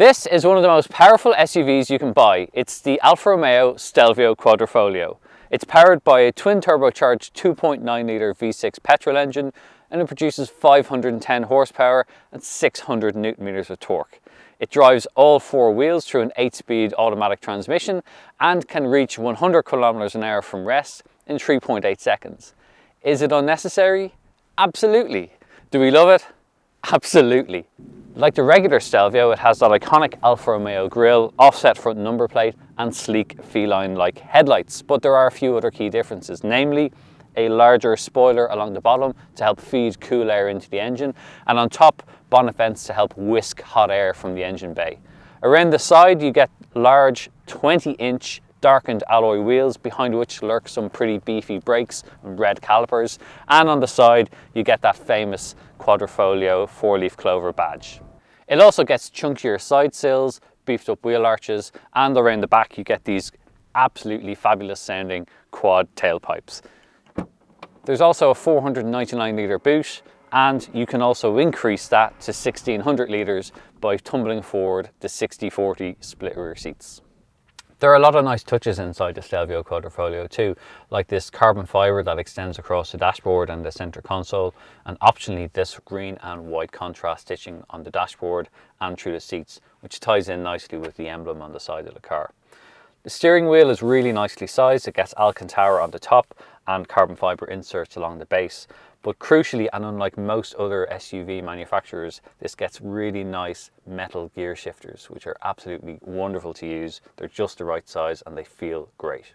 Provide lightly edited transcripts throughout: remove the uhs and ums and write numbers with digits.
This is one of the most powerful SUVs you can buy. It's the Alfa Romeo Stelvio Quadrofoglio. It's powered by a twin turbocharged 2.9 litre V6 petrol engine, and it produces 510 horsepower and 600 newton meters of torque. It drives all four wheels through an 8-speed automatic transmission and can reach 100 kilometers an hour from rest in 3.8 seconds. Is it unnecessary? Absolutely. Do we love it? Absolutely. Like the regular Stelvio, it has that iconic Alfa Romeo grille, offset front number plate and sleek feline-like headlights, but there are a few other key differences, namely a larger spoiler along the bottom to help feed cool air into the engine, and on top, bonnet vents to help whisk hot air from the engine bay. Around the side you get large 20-inch darkened alloy wheels, behind which lurk some pretty beefy brakes and red calipers, and on the side you get that famous Quadrifoglio 4-leaf clover badge. It also gets chunkier side sills, beefed up wheel arches, and around the back you get these absolutely fabulous sounding quad tailpipes. There's also a 499 litre boot, and you can also increase that to 1600 litres by tumbling forward the 60-40 split rear seats. There are a lot of nice touches inside the Stelvio Quadrofoglio too, like this carbon fibre that extends across the dashboard and the centre console, and optionally this green and white contrast stitching on the dashboard and through the seats, which ties in nicely with the emblem on the side of the car. The steering wheel is really nicely sized. It gets Alcantara on the top and carbon fibre inserts along the base. But crucially, and unlike most other SUV manufacturers, this gets really nice metal gear shifters, which are absolutely wonderful to use. They're just the right size and they feel great.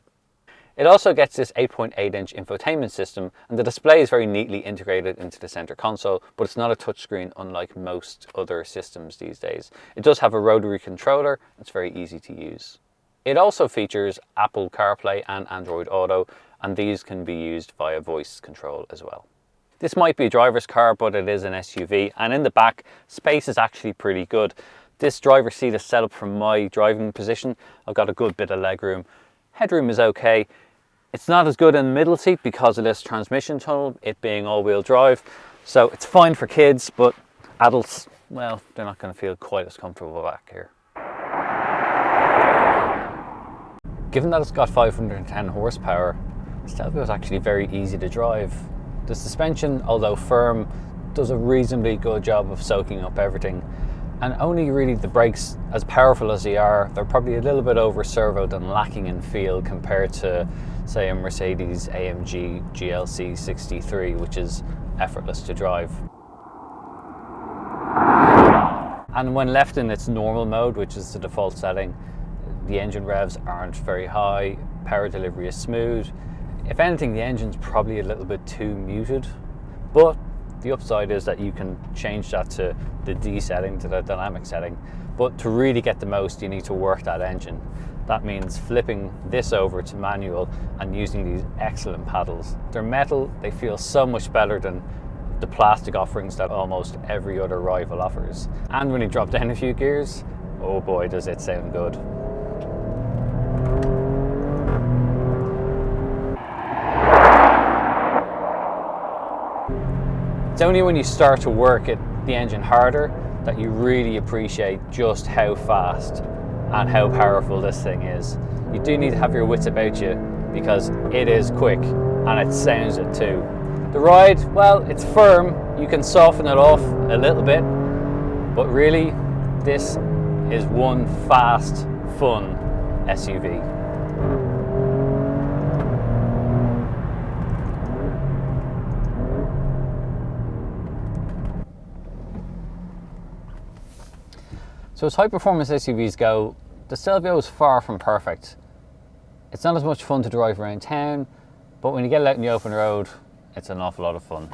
It also gets this 8.8-inch infotainment system, and the display is very neatly integrated into the center console, but it's not a touchscreen unlike most other systems these days. It does have a rotary controller. It's very easy to use. It also features Apple CarPlay and Android Auto, and these can be used via voice control as well. This might be a driver's car, but it is an SUV, and in the back, space is actually pretty good. This driver's seat is set up from my driving position. I've got a good bit of legroom. Headroom is okay. It's not as good in the middle seat because of this transmission tunnel, it being all-wheel drive. So it's fine for kids, but adults, well, they're not going to feel quite as comfortable back here. Given that it's got 510 horsepower, the Stelvio is actually very easy to drive. The suspension, although firm, does a reasonably good job of soaking up everything. And only really the brakes, as powerful as they are, they're probably a little bit over servoed and lacking in feel compared to, say, a Mercedes AMG GLC 63, which is effortless to drive. And when left in its normal mode, which is the default setting, the engine revs aren't very high, power delivery is smooth. If anything, the engine's probably a little bit too muted, but the upside is that you can change that to the D setting, to the dynamic setting. But to really get the most, you need to work that engine. That means flipping this over to manual and using these excellent paddles. They're metal, they feel so much better than the plastic offerings that almost every other rival offers. And when you drop down a few gears, oh boy, does it sound good. It's only when you start to work the engine harder that you really appreciate just how fast and how powerful this thing is. You do need to have your wits about you because it is quick and it sounds it too. The ride, well, it's firm. You can soften it off a little bit, but really this is one fast, fun SUV. So as high-performance SUVs go, the Stelvio is far from perfect. It's not as much fun to drive around town, but when you get it out in the open road, it's an awful lot of fun.